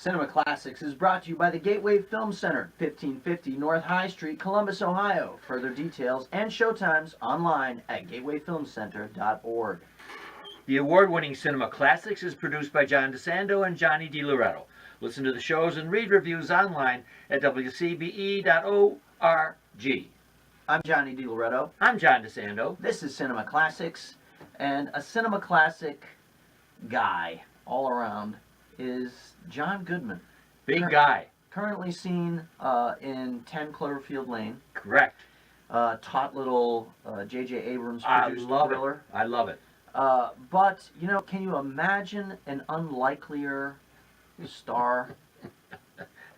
Cinema Classics is brought to you by the Gateway Film Center, 1550 North High Street, Columbus, Ohio. Further details and showtimes online at gatewayfilmcenter.org. The award-winning Cinema Classics is produced by John DeSando and Johnny DiLoretto. Listen to the shows and read reviews online at WCBE.org. I'm Johnny DiLoretto. I'm John DeSando. This is Cinema Classics, and a Cinema Classic guy all around is John Goodman. Big guy. Currently seen in 10 Cloverfield Lane. Correct. Taut little J.J. Abrams produced thriller. I love it. But, you know, can you imagine an unlikelier star?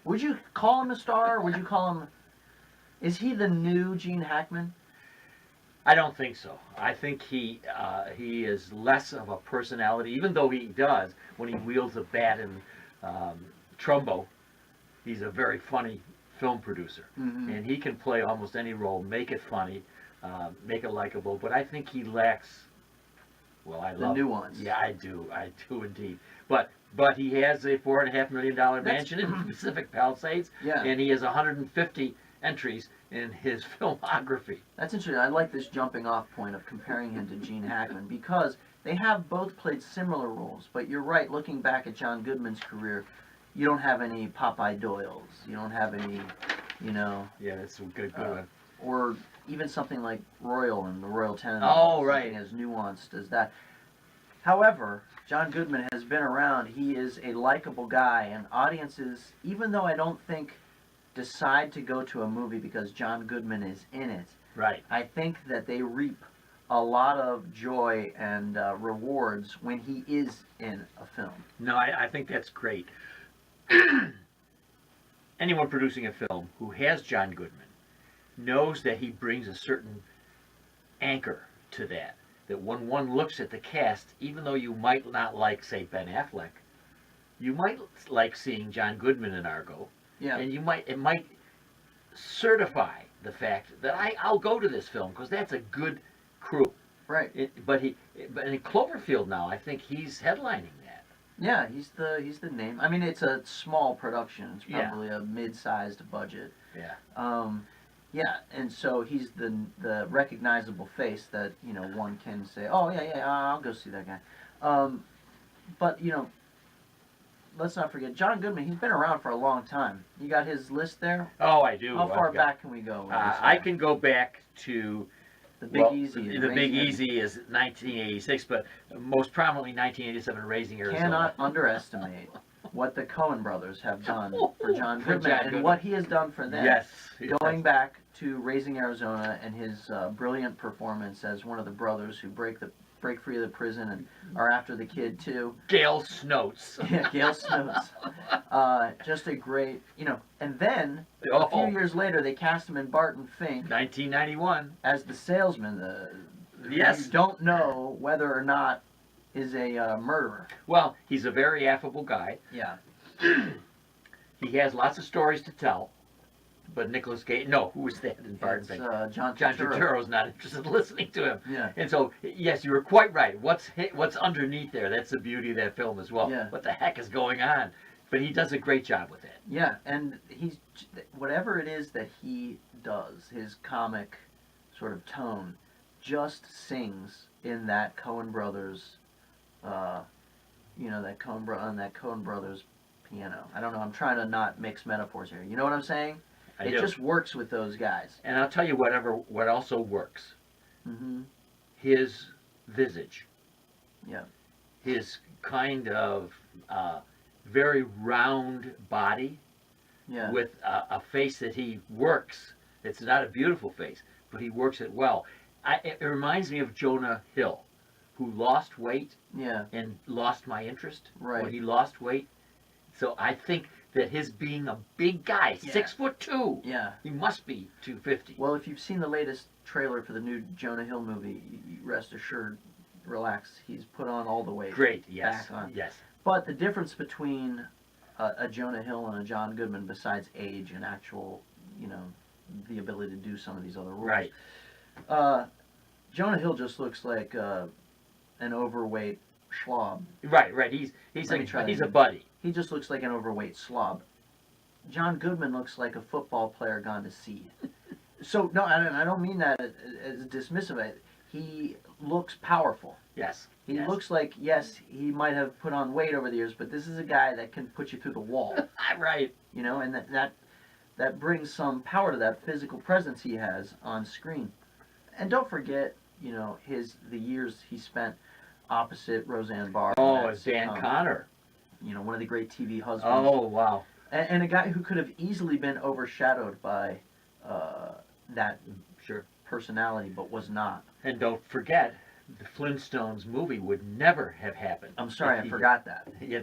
Would you call him a star? Would you call him... Is he the new Gene Hackman? I don't think so. I think he is less of a personality, even though he does, when he wields a bat in Trumbo, he's a very funny film producer. Mm-hmm. And he can play almost any role, make it funny, make it likable, but I think he lacks, well, I love the nuance. Yeah, I do indeed. But he has a $4.5 million mansion in Pacific Palisades, yeah. And he has 150 entries in his filmography. That's interesting. I like this jumping off point of comparing him to Gene Hackman because they have both played similar roles. But you're right, looking back at John Goodman's career, you don't have any Popeye Doyles. You don't have any, you know... Yeah, that's a good one. Or even something like Royal and the Royal Tenenbaums. Oh, right. Something as nuanced as that. However, John Goodman has been around. He is a likable guy, and audiences, even though I don't think decide to go to a movie because John Goodman is in it, right? I think that they reap a lot of joy and rewards when he is in a film. No, I think that's great. Anyone producing a film who has John Goodman knows that he brings a certain anchor to that. That when one looks at the cast, even though you might not like, say, Ben Affleck, you might like seeing John Goodman in Argo. Yeah. And it might certify the fact that I'll go to this film because that's a good crew. Right. But in Cloverfield now, I think he's headlining that. Yeah, he's the name. I mean, it's a small production. It's probably a mid-sized budget. Yeah. Yeah, and so he's the recognizable face that, you know, one can say, oh yeah, I'll go see that guy. But you know, let's not forget John Goodman. He's been around for a long time. You got his list there? Oh, I do. How far back can we go? I can go back to the Big Easy. The Big Easy is 1986, but most prominently 1987, Raising Arizona. Cannot underestimate what the Coen brothers have done for John Goodman and what he has done for them. Yes. Going back to Raising Arizona and his brilliant performance as one of the brothers who break free of the prison and are after the kid too. Gale Snotes. Yeah, Gale Snotes. Just a great, you know. And then a few years later, they cast him in Barton Fink, 1991, as the salesman. Yes. You don't know whether or not is a murderer. Well, he's a very affable guy. Yeah. He has lots of stories to tell. But Nicolas Cage, no, who was that in Barton Fink? John Turturro's not interested in listening to him. Yeah. And so, yes, you were quite right. What's underneath there? That's the beauty of that film as well. Yeah. What the heck is going on? But he does a great job with it. Yeah, and he's whatever it is that he does, his comic sort of tone, just sings in that Coen Brothers, you know, that Coen Brothers piano. I don't know. I'm trying to not mix metaphors here. You know what I'm saying? It just works with those guys. And I'll tell you what also works. Mm-hmm. His visage. Yeah. His kind of very round body. Yeah. With a face that he works. It's not a beautiful face, but he works it well. It reminds me of Jonah Hill, who lost weight. Yeah. And lost my interest. Right. When he lost weight. So I think that his being a big guy, 6'2", yeah, he must be 250. Well, if you've seen the latest trailer for the new Jonah Hill movie, rest assured, relax, he's put on all the weight. Great, yes, back on. yes. But the difference between a Jonah Hill and a John Goodman, besides age and actual, you know, the ability to do some of these other roles, right? Jonah Hill just looks like an overweight schlob. Right. He's a buddy. He just looks like an overweight slob. John Goodman looks like a football player gone to seed. So no, I don't mean that as dismissive. He looks powerful. Yes. He yes. looks like, yes, he might have put on weight over the years, but this is a guy that can put you through the wall. Right. You know, and that brings some power to that physical presence he has on screen. And don't forget, you know, the years he spent opposite Roseanne Barr. Oh, it's Dan Connor. You know, one of the great TV husbands. Oh, wow. And a guy who could have easily been overshadowed by that personality, but was not. And don't forget, the Flintstones movie would never have happened. I'm sorry, I forgot that. Yeah,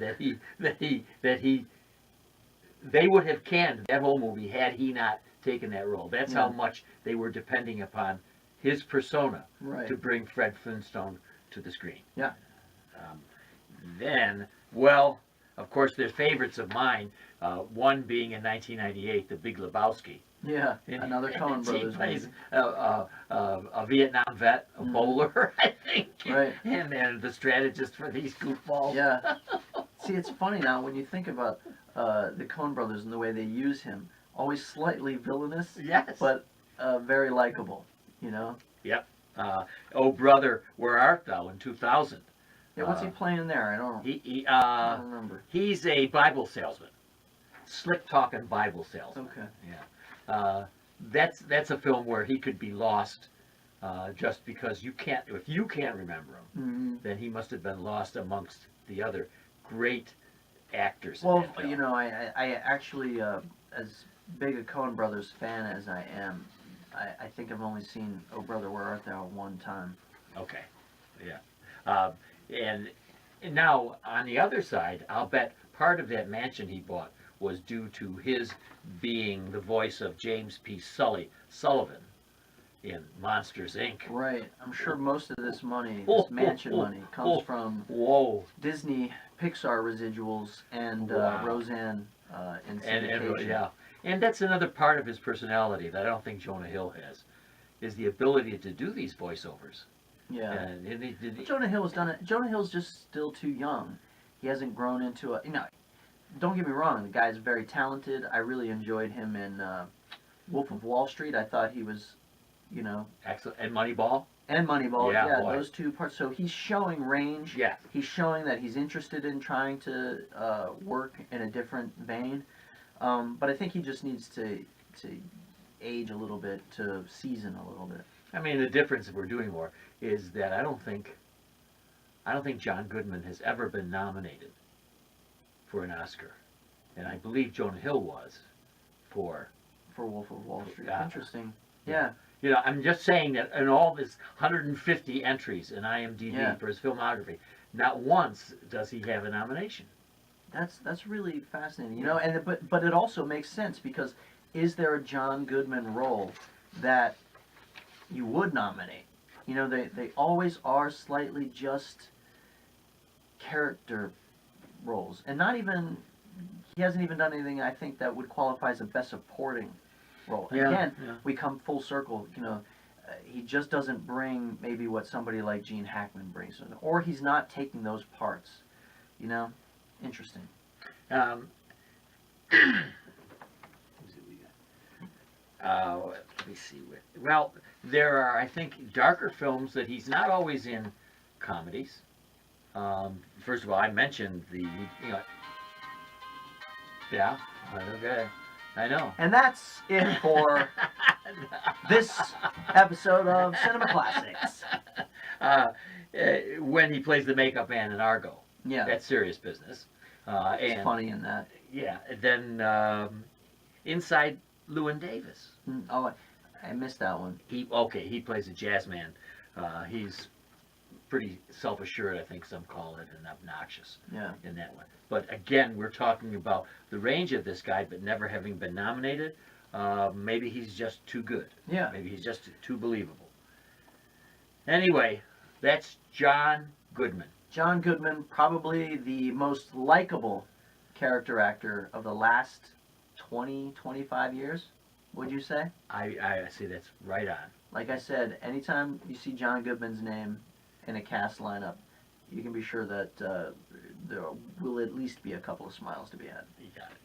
they would have canned that whole movie had he not taken that role. That's how much they were depending upon his persona to bring Fred Flintstone to the screen. Yeah. Then, well, of course, they're favorites of mine. One being in 1998, The Big Lebowski. Yeah, another Coen Brothers. He plays a Vietnam vet, a bowler, I think. Right. And the strategist for these goofballs. Yeah. See, it's funny now when you think about the Coen Brothers and the way they use him. Always slightly villainous. Yes. But very likable, you know? Yep. Oh, Brother, Where Art Thou in 2000. Yeah, what's he playing there? I don't remember. He's a Bible salesman. Slick-talking Bible salesman. Okay. Yeah. That's a film where he could be lost just because if you can't remember him, then he must have been lost amongst the other great actors. Well, you know, I actually, as big a Coen Brothers fan as I am, I think I've only seen Oh Brother, Where Art Thou one time. Okay. Yeah. And now, on the other side, I'll bet part of that mansion he bought was due to his being the voice of James P. Sullivan in Monsters, Inc. Right. I'm sure most of this money, this mansion money, comes from Disney, Pixar residuals, and Roseanne in syndication. And that's another part of his personality that I don't think Jonah Hill has, is the ability to do these voiceovers. Yeah. And Jonah Hill's done it. Jonah Hill's just still too young. He hasn't grown into a. You know, don't get me wrong. The guy's very talented. I really enjoyed him in Wolf of Wall Street. I thought he was, you know. Excellent. And Moneyball. And Moneyball. Yeah, boy. Those two parts. So he's showing range. Yeah. He's showing that he's interested in trying to work in a different vein. But I think he just needs to age a little bit, to season a little bit. I mean, the difference, if we're doing more, is that I don't think John Goodman has ever been nominated for an Oscar, and I believe Jonah Hill was for Wolf of Wall Street. Interesting. Yeah. You know, I'm just saying that in all this 150 entries in IMDb for his filmography, not once does he have a nomination. That's really fascinating. You know, and but it also makes sense, because is there a John Goodman role that you would nominate? You know, they always are slightly just character roles, and he hasn't even done anything I think that would qualify as a best supporting role. And again, we come full circle. You know, he just doesn't bring maybe what somebody like Gene Hackman brings, or he's not taking those parts. You know, interesting. Let me see. Well, there are, I think, darker films that he's not always in comedies. First of all, I mentioned yeah, okay, I know. And that's it for this episode of Cinema Classics. When he plays the makeup man in Argo. Yeah. That's serious business. It's funny in that. Yeah. Then Inside Llewyn Davis. Oh, I missed that one. He plays a jazz man. He's pretty self-assured, I think some call it, and obnoxious in that one. But again, we're talking about the range of this guy, but never having been nominated. Maybe he's just too good. Yeah. Maybe he's just too believable. Anyway, that's John Goodman. John Goodman, probably the most likable character actor of the last 20, 25 years, would you say? I see, that's right on. Like I said, anytime you see John Goodman's name in a cast lineup, you can be sure that there will at least be a couple of smiles to be had. You got it.